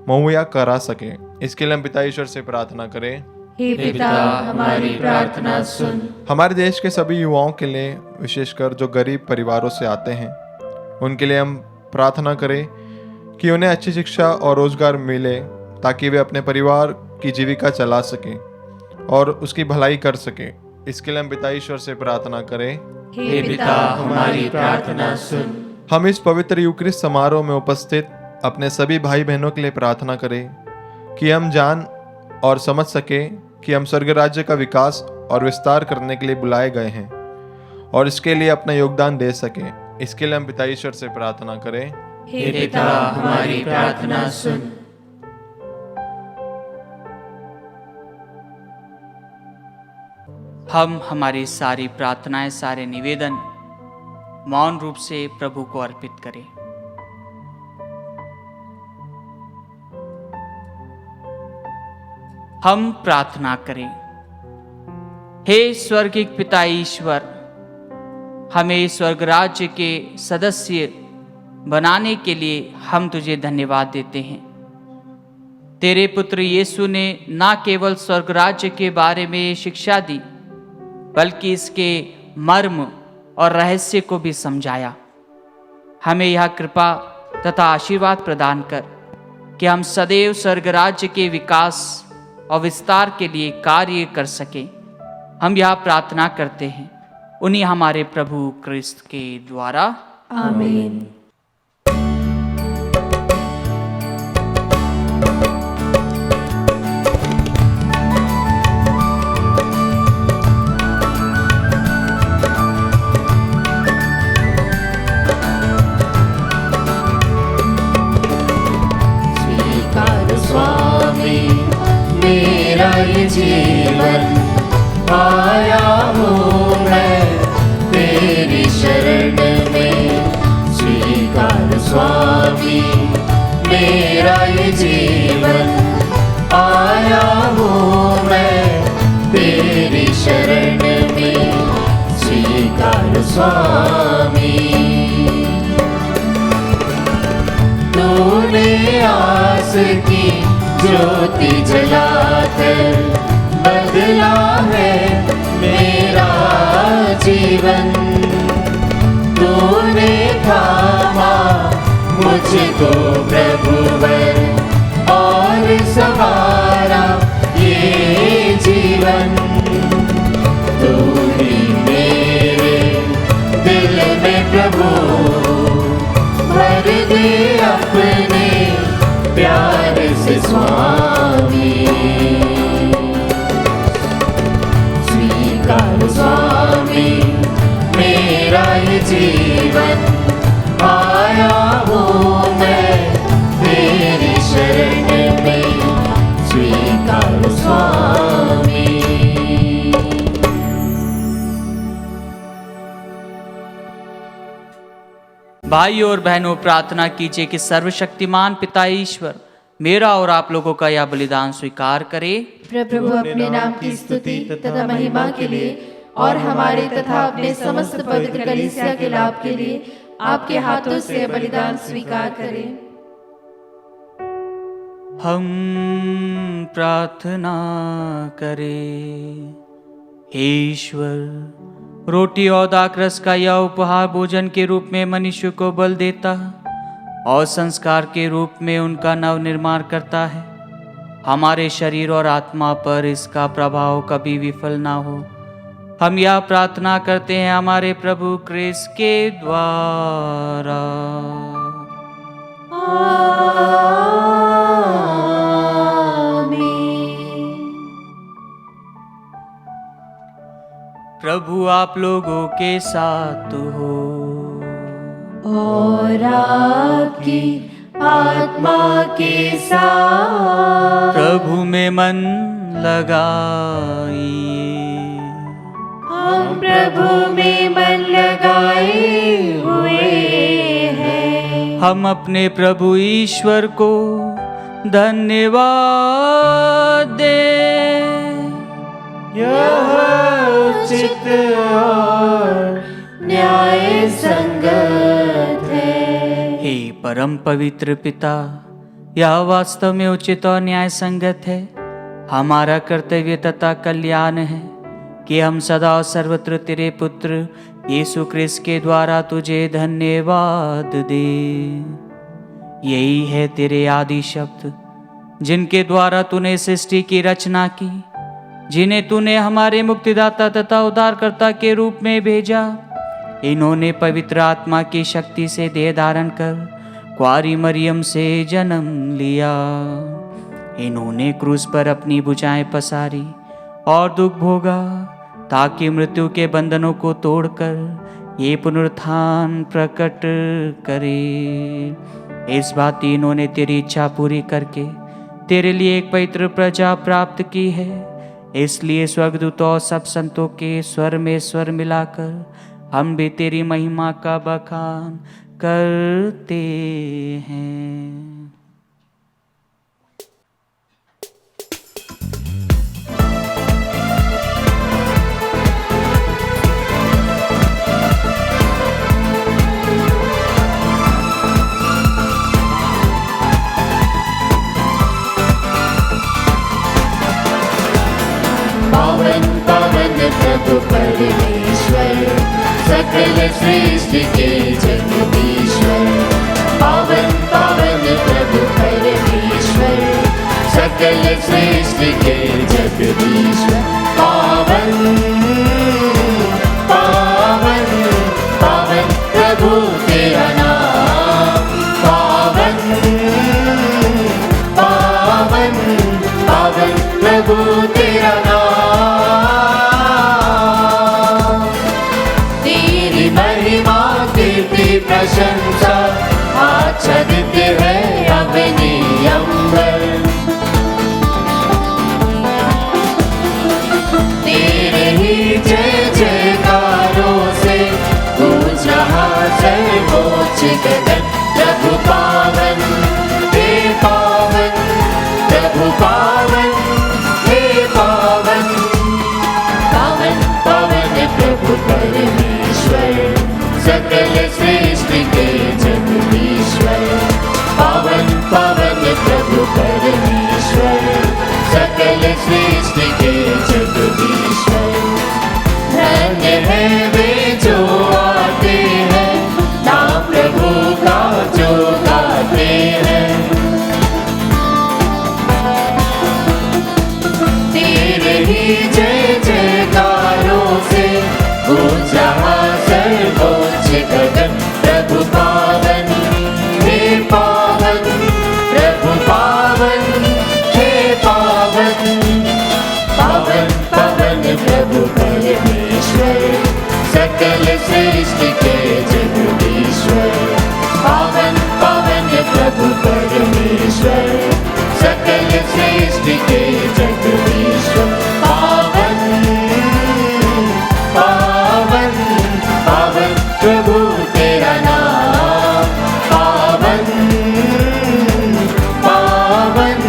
मुहैया करा सके। इसके लिए हम पिता ईश्वर से प्रार्थना करें। हे पिता हमारी प्रार्थना सुन। हमारे देश के सभी युवाओं के लिए, विशेषकर जो गरीब परिवारों से आते हैं, उनके लिए हम प्रार्थना करें कि उन्हें अच्छी शिक्षा और रोजगार मिले, ताकि वे अपने परिवार की जीविका चला सकें और उसकी भलाई कर सकें। इसके लिए हम पिता ईश्वर से प्रार्थना करें। हे पिता हमारी प्रार्थना सुन। हम इस पवित्र यूक्रिस्ट समारोह में उपस्थित अपने सभी भाई बहनों के लिए प्रार्थना करें कि हम जान और समझ सकें कि हम स्वर्ग राज्य का विकास और विस्तार करने के लिए बुलाए गए हैं और इसके लिए अपना योगदान दे सकें। इसके लिए हम पिता ईश्वर से प्रार्थना करें। हे पिता हमारी प्रार्थना सुन। हम हमारी सारी प्रार्थनाएं, सारे निवेदन मौन रूप से प्रभु को अर्पित करें। हम प्रार्थना करें। हे स्वर्गिक पिता ईश्वर, हमें स्वर्ग राज्य के सदस्य बनाने के लिए हम तुझे धन्यवाद देते हैं। तेरे पुत्र यीशु ने न केवल स्वर्ग राज्य के बारे में शिक्षा दी, बल्कि इसके मर्म और रहस्य को भी समझाया। हमें यह कृपा तथा आशीर्वाद प्रदान कर कि हम सदैव स्वर्ग राज्य के विकास और विस्तार के लिए कार्य कर सकें। हम यह प्रार्थना करते हैं उन्हीं हमारे प्रभु क्रिस्त के द्वारा, आमीन। मेरा ये जीवन आया हूँ मैं तेरी शरण में, स्वीकार स्वामी मेरा ये जीवन आया हूँ मैं तेरी शरण में, स्वीकार स्वामी। तूने आस की ज्योति जलाकर बदला है मेरा जीवन, तूने थामा मुझको प्रभुवर और संवारा ये जीवन। तू ही मेरे दिल में प्रभु भर दे अपने प्यार से स्वामी, स्वीकार स्वामी मेरा ये जीवन आया हूँ मैं तेरी शरण में, स्वीकार स्वामी। भाइयों और बहनों, प्रार्थना कीजिए कि सर्वशक्तिमान पिता ईश्वर मेरा और आप लोगों का यह बलिदान स्वीकार करे। प्रभु अपने नाम की स्तुति तथा महिमा के लिए और हमारे तथा अपने समस्त पवित्र कलीसिया के लाभ के लिए आपके हाथों से बलिदान स्वीकार करें। हम प्रार्थना करें। हे ईश्वर, रोटी और दाखरस का यह उपहार भोजन के रूप में मनुष्य को बल देता और संस्कार के रूप में उनका नव निर्माण करता है। हमारे शरीर और आत्मा पर इसका प्रभाव कभी विफल ना हो, हम यह प्रार्थना करते हैं हमारे प्रभु क्रिस्त के द्वारा। प्रभु आप लोगों के साथ हो और आपकी आत्मा के साथ। प्रभु में मन लगाइए। हम प्रभु में मन लगाए हुए हैं। हम अपने प्रभु ईश्वर को धन्यवाद दें। यह उचित और न्याय संगत है। हे परम पवित्र पिता, यह वास्तव में उचित और न्याय संगत है। हमारा कर्तव्य तथा कल्याण है कि हम सदा और सर्वत्र तेरे पुत्र यीशु क्रिस्त के द्वारा तुझे धन्यवाद दें। यही है तेरे आदि शब्द जिनके द्वारा तूने सृष्टि की रचना की, जिन्हें तूने हमारे मुक्तिदाता तथा उद्धारकर्ता के रूप में भेजा। इन्होंने पवित्र आत्मा की शक्ति से देह धारण कर कुंवारी मरियम से जन्म लिया। इन्होंने क्रूस पर अपनी भुजाएं पसारी और दुख भोगा, ताकि मृत्यु के बंधनों को तोड़कर ये पुनरुत्थान प्रकट करे। इस बात इन्होंने तेरी इच्छा पूरी करके तेरे लिए एक पवित्र प्रजा प्राप्त की है। इसलिए स्वर्गदूतों और सब संतों के स्वर में स्वर मिलाकर हम भी तेरी महिमा का बखान करते हैं। पावन पावन प्रभु परमेश्वर, सकल सृष्टि के जगदीश्वर। पावन पावन प्रभु परमेश्वर, सकल सृष्टि के जगदीश्वर। पावन पावन पावन प्रभु तेरा नाम। पावन पावन पावन प्रभु तेरा नाम। तेरी महिमा कीर्ति प्रशंसा आच्छादित है अवनी अंबर। तेरे ही जय जयकारों से गूंज रहा सर्वोच्च गगन। प्रभु पावन हे पावन, प्रभु पावन हे पावन। पावन पावन प्रभु परमेश्वर, सकल सृष्टि के जगदीश्वर। पावन पावन प्रभु परमेश्वर, सकल सृष्टि के जगदीश्वर। धन्य है वे जो आते हैं, नाम प्रभु का जो गाते हैं। तेरे ही जय जयकारों से गूंज रहा सर्वोच्च गगन। प्रभु पावन हे पावन, प्रभु पावन हे पावन। पावन पावन प्रभु परमेश्वर, सकल सृष्टि के जगदीश्वर। पावन पावन प्रभु परमेश्वर, सकल सृष्टि के जगदीश्वर। पावन पावन पावन प्रभु तेरा नाम। पावन पावन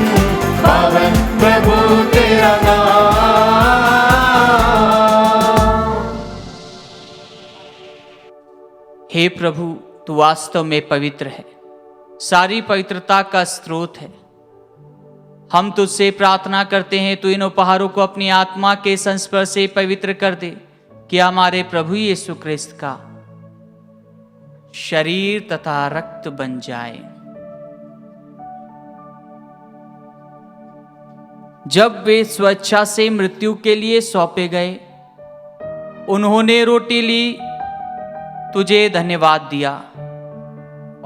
पावन प्रभु तेरा नाम। हे प्रभु, तू वास्तव में पवित्र है, सारी पवित्रता का स्रोत है। हम तुझसे प्रार्थना करते हैं तू इन उपहारों को अपनी आत्मा के संस्पर्श से पवित्र कर दे कि हमारे प्रभु यीशु ख्रिस्त का शरीर तथा रक्त बन जाए। जब वे स्वेच्छा से मृत्यु के लिए सौंपे गए, उन्होंने रोटी ली, तुझे धन्यवाद दिया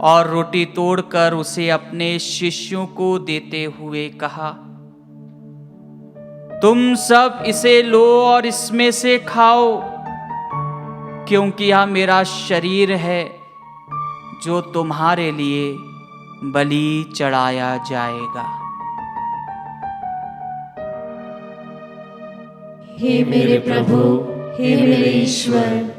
और रोटी तोड़कर उसे अपने शिष्यों को देते हुए कहा, तुम सब इसे लो और इसमें से खाओ, क्योंकि यह मेरा शरीर है जो तुम्हारे लिए बलि चढ़ाया जाएगा। हे मेरे प्रभु, हे मेरे ईश्वर,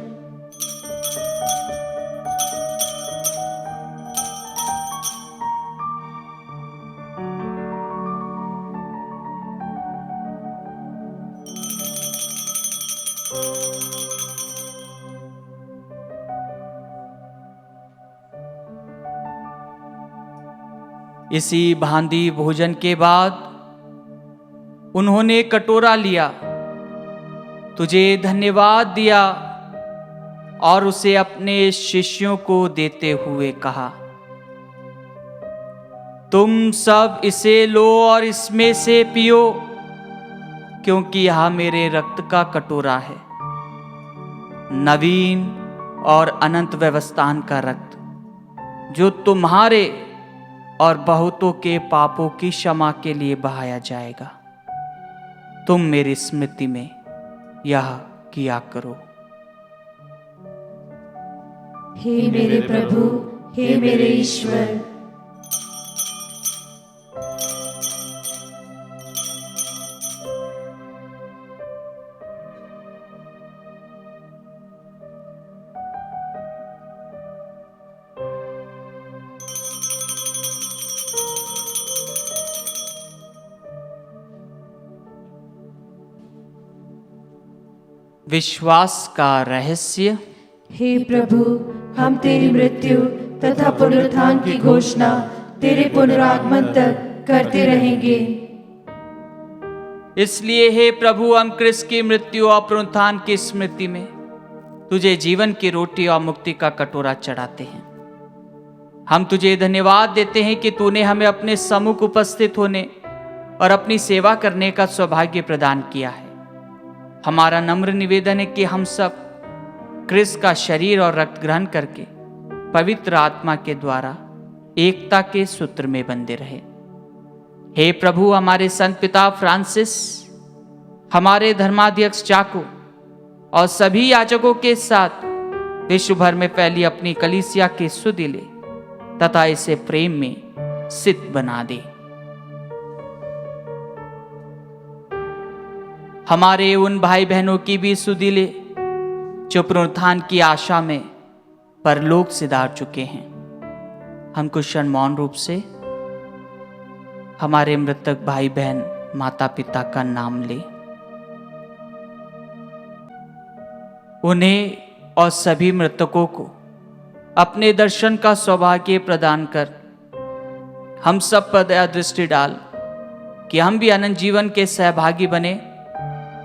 इसी भांति भोजन के बाद उन्होंने कटोरा लिया, तुझे धन्यवाद दिया और उसे अपने शिष्यों को देते हुए कहा, तुम सब इसे लो और इसमें से पियो, क्योंकि यह मेरे रक्त का कटोरा है, नवीन और अनंत व्यवस्थान का रक्त, जो तुम्हारे और बहुतों के पापों की क्षमा के लिए बहाया जाएगा। तुम मेरी स्मृति में यह किया करो। हे मेरे प्रभु, हे मेरे ईश्वर, विश्वास का रहस्य। हे प्रभु, हम तेरी मृत्यु तथा पुनरुत्थान की घोषणा तेरे पुनरागमन तक करते रहेंगे। इसलिए हे प्रभु, हम क्रिस्त की मृत्यु और पुनरुत्थान की स्मृति में तुझे जीवन की रोटी और मुक्ति का कटोरा चढ़ाते हैं। हम तुझे धन्यवाद देते हैं कि तूने हमें अपने सम्मुख उपस्थित होने और अपनी सेवा करने का सौभाग्य प्रदान किया है। हमारा नम्र निवेदन है कि हम सब क्रिस्त का शरीर और रक्त ग्रहण करके पवित्र आत्मा के द्वारा एकता के सूत्र में बंधे रहे। हे प्रभु, हमारे संत पिता फ्रांसिस, हमारे धर्माध्यक्ष चाको और सभी याजकों के साथ विश्व भर में फैली अपनी कलीसिया के सुधि ले तथा इसे प्रेम में सिद्ध बना दे। हमारे उन भाई बहनों की भी सुधि ले जो पुनरुत्थान की आशा में परलोक सिधार चुके हैं। हम कुशल मौन रूप से हमारे मृतक भाई बहन माता पिता का नाम ले, उन्हें और सभी मृतकों को अपने दर्शन का सौभाग्य प्रदान कर हम सब पर दया दृष्टि डाल कि हम भी अनंत जीवन के सहभागी बने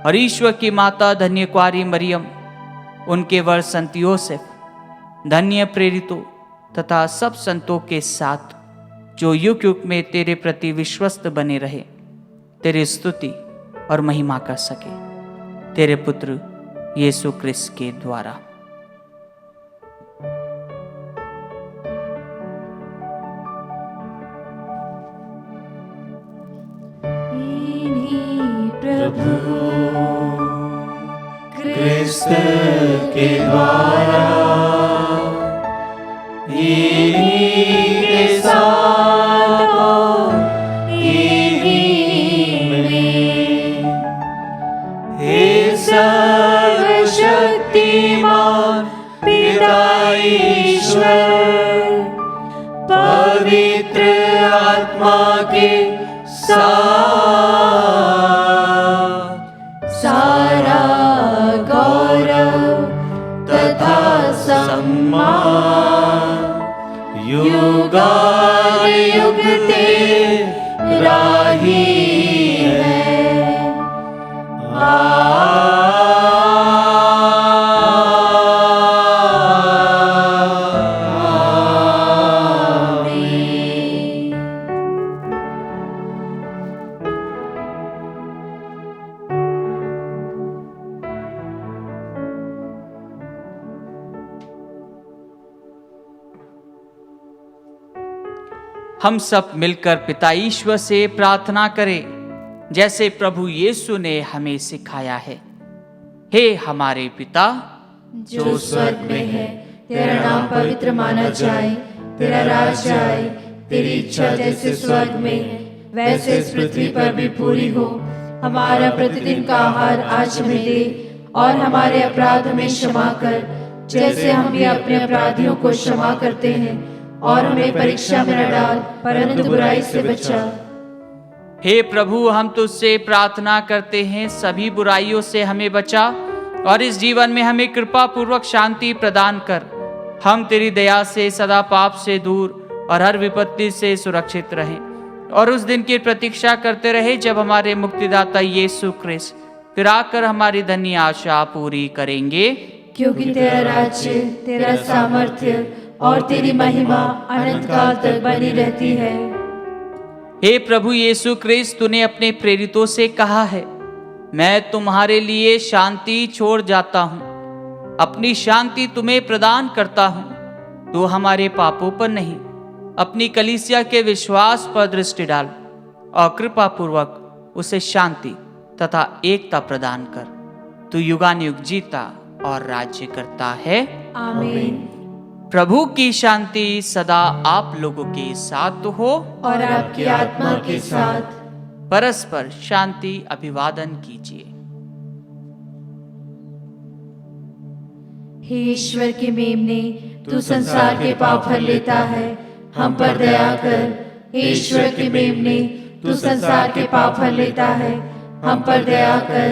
और ईश्वर की माता धन्य कुंवारी मरियम, उनके वर संत योसेफ, धन्य प्रेरितों तथा सब संतों के साथ जो युग युग में तेरे प्रति विश्वस्त बने रहे, तेरी स्तुति और महिमा कर सके, तेरे पुत्र यीशु क्रिस्त के द्वारा। प्रभु क्रिस्त के द्वारा इन्हीं के साथ और इन्हीं में हे सर्वशक्तिमान पिता ईश्वर, पवित्र आत्मा के सारा गौरव तथा सम्मान युगानुयुग तेरा ही हम सब मिलकर पिता ईश्वर से प्रार्थना करें जैसे प्रभु यीशु ने हमें सिखाया है। हे हमारे पिता जो स्वर्ग में है, तेरा नाम पवित्र माना जाए, तेरा राज्य आए, तेरी इच्छा जैसे स्वर्ग में है वैसे इस पृथ्वी पर भी पूरी हो। हमारा प्रतिदिन का आहार आज हमें दे, और हमारे अपराध हमें क्षमा कर जैसे हम भी अपने अपराधियों को क्षमा करते हैं, और हमें परीक्षा में न डाल परंतु बुराई से बचा। हे प्रभु, हम तुझसे प्रार्थना करते हैं, सभी बुराइयों से हमें बचा और इस जीवन में हमें कृपा पूर्वक शांति प्रदान कर। हम तेरी दया से सदा पाप से दूर और हर विपत्ति से सुरक्षित रहें, और उस दिन की प्रतीक्षा करते रहे जब हमारे मुक्तिदाता यीशु ख्रिस्त फिर आकर हमारी धन्य आशा पूरी करेंगे। क्योंकि तेरा राज्य, तेरा सामर्थ्य और तेरी महिमा अनंत काल तक बनी रहती है। हे प्रभु यीशु ख्रिस्त, तूने अपने प्रेरितों से कहा है, मैं तुम्हारे लिए शांति छोड़ जाता हूँ, अपनी शांति तुम्हें प्रदान करता हूँ। तू हमारे पापों पर नहीं, अपनी कलीसिया के विश्वास पर दृष्टि डाल और कृपा पूर्वक उसे शांति तथा एकता प्रदान कर। तू युगानुयुग जीता और राज्य करता है। आमीन। प्रभु की शांति सदा आप लोगों के साथ हो और आपकी आत्मा के साथ। परस्पर शांति अभिवादन कीजिए। हे ईश्वर के मेमने, तू संसार के पाप हर लेता है, हम पर दया कर। हे ईश्वर के मेमने, तू संसार के पाप हर लेता है, हम पर दया कर।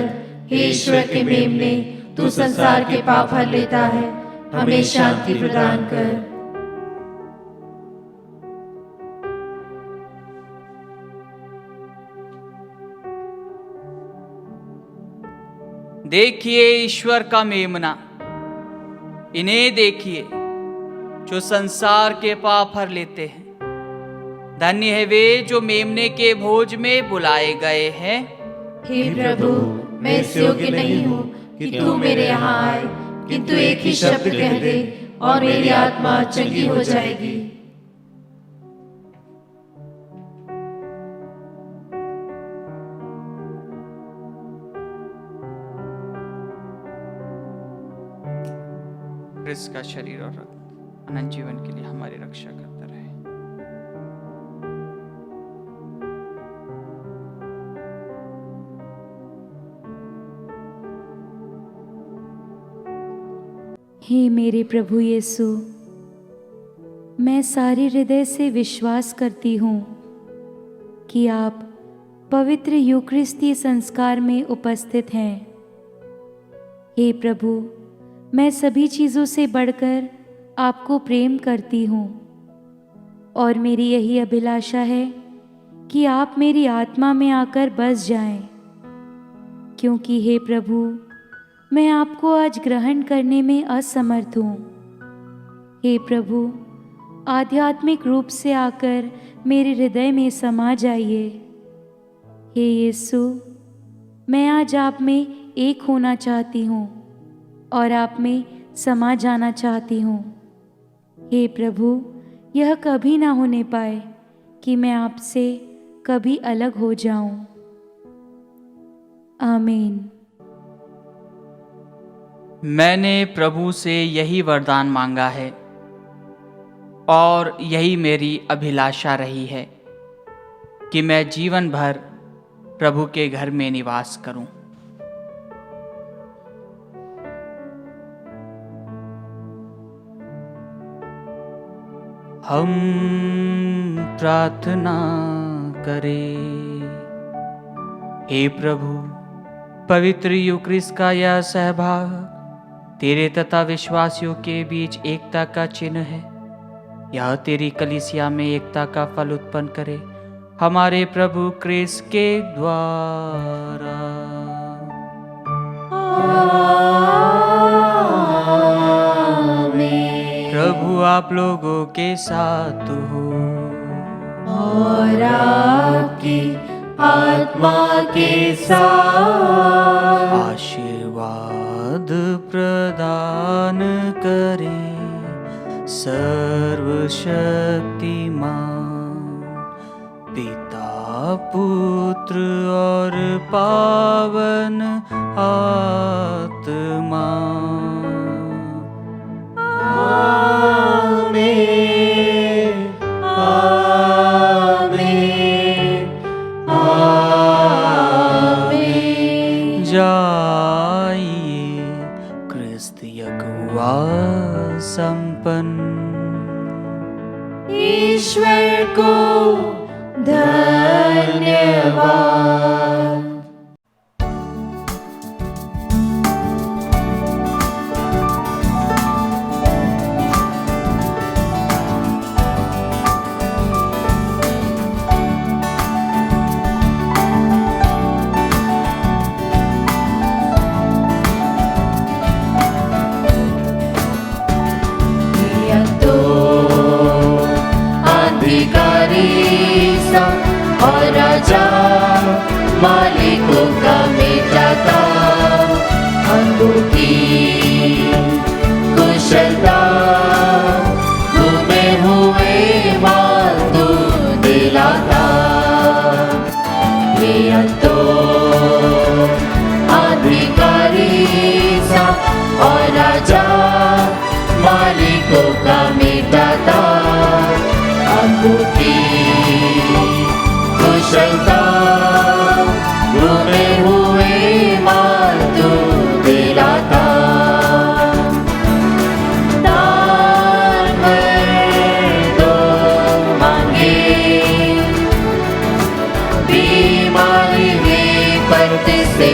हे ईश्वर के मेमने, तू संसार के पाप हर लेता है, हमें शांति प्रदान कर। देखिए ईश्वर का मेमना, इन्हें देखिए जो संसार के पाप हर लेते हैं। धन्य है वे जो मेमने के भोज में बुलाए गए हैं। हे प्रभु, मैं इस योग्य नहीं हूँ कि तू मेरे यहाँ आए, किंतु एक ही शब्द कह दे और मेरी आत्मा चंगी हो जाएगी। क्रिस्त का शरीर और रक्त अनंत जीवन के लिए हमारी रक्षा करता रहे। हे मेरे प्रभु यीशु, मैं सारे हृदय से विश्वास करती हूँ कि आप पवित्र यूकरिस्ती संस्कार में उपस्थित हैं। हे प्रभु, मैं सभी चीज़ों से बढ़कर आपको प्रेम करती हूँ, और मेरी यही अभिलाषा है कि आप मेरी आत्मा में आकर बस जाएं, क्योंकि हे प्रभु, मैं आपको आज ग्रहण करने में असमर्थ हूँ। हे प्रभु, आध्यात्मिक रूप से आकर मेरे हृदय में समा जाइए। हे यीशु, मैं आज आप में एक होना चाहती हूँ और आप में समा जाना चाहती हूँ। हे प्रभु, यह कभी ना होने पाए कि मैं आपसे कभी अलग हो जाऊं। आमीन। मैंने प्रभु से यही वरदान मांगा है और यही मेरी अभिलाषा रही है कि मैं जीवन भर प्रभु के घर में निवास करूं। हम प्रार्थना करें। हे प्रभु, पवित्र यूक्रिस्ट का यह सहभाग तेरे तथा विश्वासियों के बीच एकता का चिन्ह है। यह तेरी कलीसिया में एकता का फल उत्पन्न करे, हमारे प्रभु क्रिस्त के द्वारा। प्रभु आप लोगों के साथ हो और आपकी आत्मा के साथ। आशीर्वाद प्रदान करे सर्वशक्तिमान पिता पुत्र और पावन आत्मा। आमीन, आमीन, आमीन। जाइए क्रिस्ती अगुआ संपन्न। ईश्वर को धन्यवाद। और राजा मालिकों का मिटाता, अंगूठी कुशलता घूमे हुए मातू दिलाता। ये तो अधिकारी सा और राजा मालिकों का मिटाता, अंगूठी कुशलता घूमे हुए मातू दिलाता। दान दो मांगे, बीमारी विपत्ति से